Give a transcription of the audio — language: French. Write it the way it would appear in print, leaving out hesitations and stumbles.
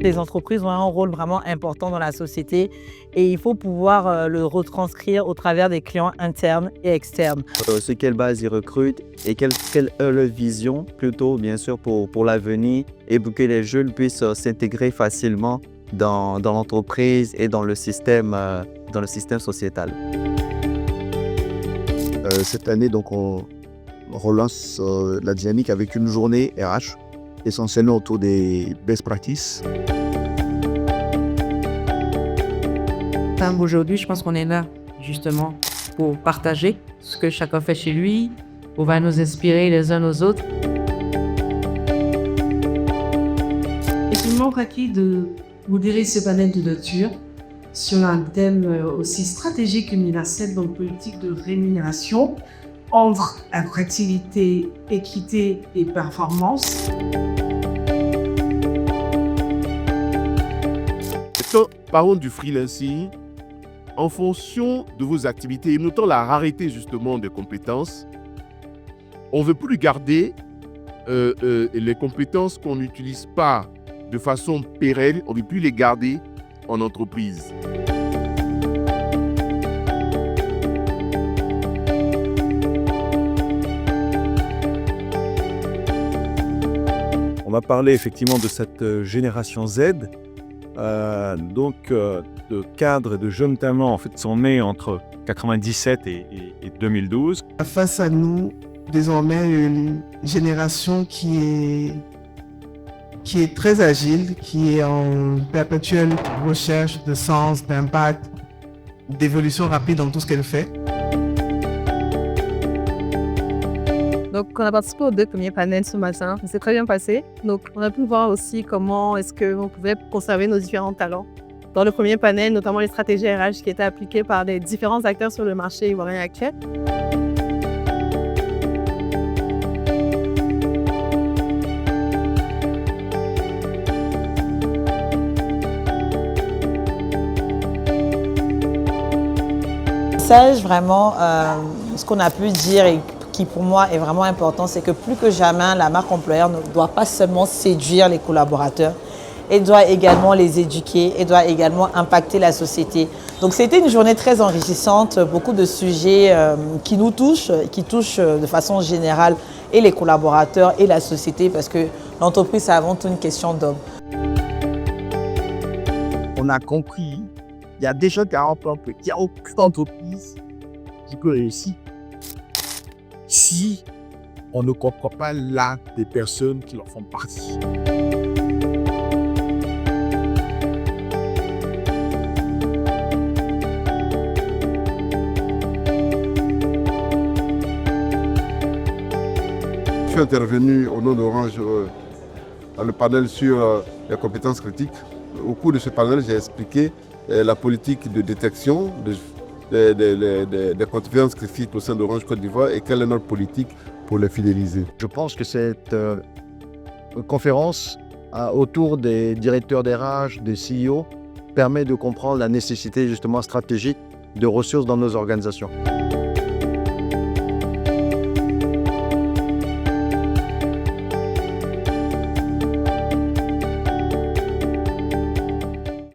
les entreprises ont un rôle vraiment important dans la société et il faut pouvoir le retranscrire au travers des clients internes et externes. Sur quelle base ils recrutent et quelle est leur vision plutôt, bien sûr, pour l'avenir et pour que les jeunes puissent s'intégrer facilement dans l'entreprise et dans le système sociétal. Cette année, donc, on relance la dynamique avec une journée RH, essentiellement autour des best practices. Aujourd'hui, je pense qu'on est là justement pour partager ce que chacun fait chez lui, pour va nous inspirer les uns aux autres. Effectivement, Kaki, de modérer ce panel de lecture sur un thème aussi stratégique universel, donc politique de rémunération, entre attractivité, équité et performance. Quand parlons du freelancing, en fonction de vos activités, et notant la rareté justement des compétences, on ne veut plus garder les compétences qu'on n'utilise pas de façon pérenne, on ne veut plus les garder en entreprise. On va parler effectivement de cette génération Z, de cadres et de jeunes talents en fait, sont nés entre 97 et 2012. Face à nous, désormais, une génération qui est très agile, qui est en perpétuelle recherche de sens, d'impact, d'évolution rapide dans tout ce qu'elle fait. Donc, on a participé aux 2 premiers panels ce matin. Ça s'est très bien passé. Donc, on a pu voir aussi comment est-ce qu'on pouvait conserver nos différents talents. Dans le premier panel, notamment les stratégies RH qui étaient appliquées par les différents acteurs sur le marché ivoirien actuel. Vraiment, ce qu'on a pu dire et qui pour moi est vraiment important, c'est que plus que jamais, la marque employeur ne doit pas seulement séduire les collaborateurs, elle doit également les éduquer, elle doit également impacter la société. Donc c'était une journée très enrichissante, beaucoup de sujets qui nous touchent, qui touchent de façon générale et les collaborateurs et la société, parce que l'entreprise, c'est avant tout une question d'hommes. On a compris, il y a déjà 40 ans qu'il n'y a aucune entreprise qui peut réussir si on ne comprend pas l'art des personnes qui en font partie. Je suis intervenu au nom d'Orange dans le panel sur les compétences critiques. Au cours de ce panel, j'ai expliqué la politique de détection des compétences critiques au sein d'Orange Côte d'Ivoire et quelle est notre politique pour les fidéliser. Je pense que cette conférence autour des directeurs d'RH, des CEO, permet de comprendre la nécessité justement stratégique de ressources dans nos organisations.